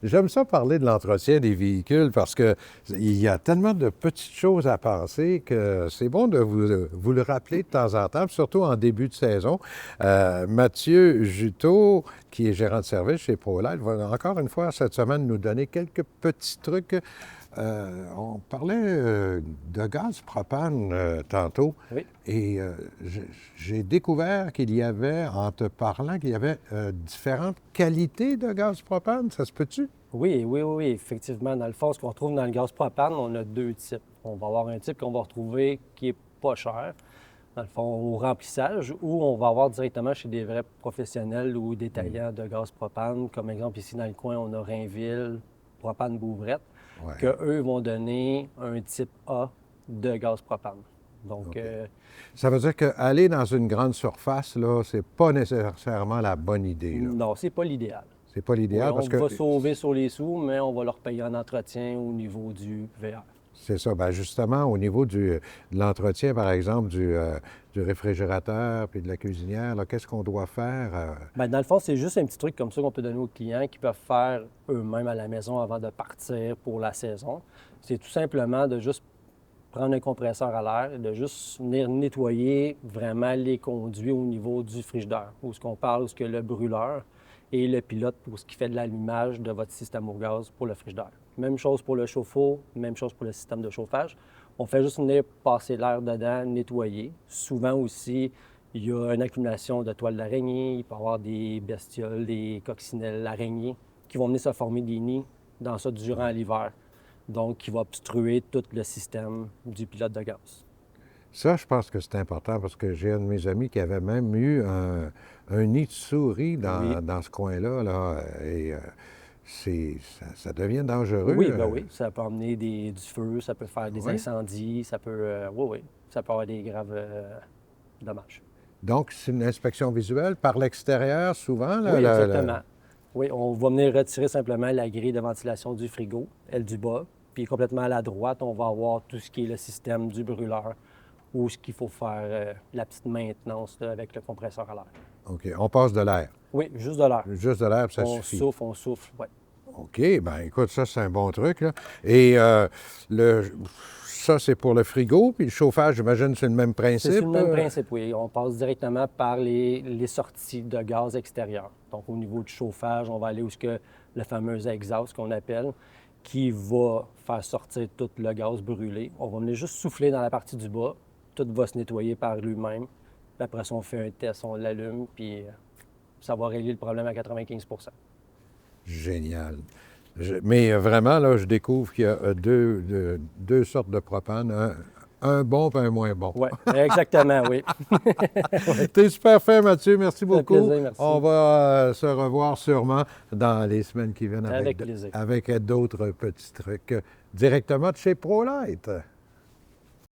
J'aime ça parler de l'entretien des véhicules parce que il y a tellement de petites choses à penser que c'est bon de vous le rappeler de temps en temps, puis surtout en début de saison. Mathieu Juteau, qui est gérant de service chez ProLight, va encore une fois cette semaine nous donner quelques petits trucs. On parlait de gaz propane tantôt Oui. et j'ai découvert qu'il y avait, en te parlant, qu'il y avait différentes qualités de gaz propane. Ça se peut-tu? Oui, effectivement. Dans le fond, ce qu'on retrouve dans le gaz propane, on a deux types. On va avoir un type qu'on va retrouver qui est pas cher, dans le fond, au remplissage, ou on va avoir directement chez des vrais professionnels ou détaillants de gaz propane. Comme exemple, ici dans le coin, on a Rainville, Propane Bouvrette, Ouais. qu'eux vont donner un type A de gaz propane. Donc, OK. Ça veut dire qu'aller dans une grande surface, là, c'est pas nécessairement la bonne idée, là. non, c'est pas l'idéal. C'est pas Oui, l'idéal on parce que va sauver sur les sous, mais on va leur payer en entretien au niveau du VR. c'est ça. Ben justement, au niveau de l'entretien, par exemple, du réfrigérateur puis de la cuisinière, là, qu'est-ce qu'on doit faire? Bien, dans le fond, c'est juste un petit truc comme ça qu'on peut donner aux clients qui peuvent faire eux-mêmes à la maison avant de partir pour la saison. C'est tout simplement de juste prendre un compresseur à l'air et de juste venir nettoyer vraiment les conduits au niveau du frigidaire, où ce qu'on parle, où ce que le brûleur et le pilote pour ce qui fait de l'allumage de votre système au gaz pour le frigidaire. Même chose pour le chauffe-eau, même chose pour le système de chauffage. On fait juste venir passer l'air dedans, nettoyer. Souvent aussi, il y a une accumulation de toiles d'araignée, il peut y avoir des bestioles, des coccinelles araignées qui vont venir se former des nids dans ça durant l'hiver. Donc, qui va obstruer tout le système du pilote de gaz. Ça, je pense que c'est important parce que j'ai un de mes amis qui avait même eu un nid de souris Oui. dans ce coin-là, là, et ça devient dangereux. Oui, ben oui, ça peut emmener du feu, ça peut faire des Oui. incendies, ça peut, oui, ça peut avoir des graves dommages. Donc, c'est une inspection visuelle par l'extérieur, souvent. Là, Oui, exactement. Oui, on va venir retirer simplement la grille de ventilation du frigo, elle du bas, puis complètement à la droite, on va avoir tout ce qui est le système du brûleur, ou ce qu'il faut faire la petite maintenance là, avec le compresseur à l'air. OK, on passe de l'air. Oui, juste de l'air. Juste de l'air, puis ça suffit. On souffle, oui. OK, bien écoute, ça, c'est un bon truc, là. Et ça, c'est pour le frigo, puis le chauffage, j'imagine, c'est le même principe. C'est le même principe, oui. On passe directement par les sorties de gaz extérieur. Donc, au niveau du chauffage, on va aller où ce que le fameux exhaust qu'on appelle, qui va faire sortir tout le gaz brûlé. On va venir juste souffler dans la partie du bas. Tout va se nettoyer par lui-même. Puis après ça, on fait un test, on l'allume, puis ça va régler le problème à 95 Génial. Mais vraiment, là, je découvre qu'il y a deux sortes de propane, un bon et un moins bon. Oui, exactement, oui. T'es super fin, Mathieu. Merci beaucoup. plaisir, merci. On va se revoir sûrement dans les semaines qui viennent Avec plaisir. avec d'autres petits trucs directement de chez ProLight.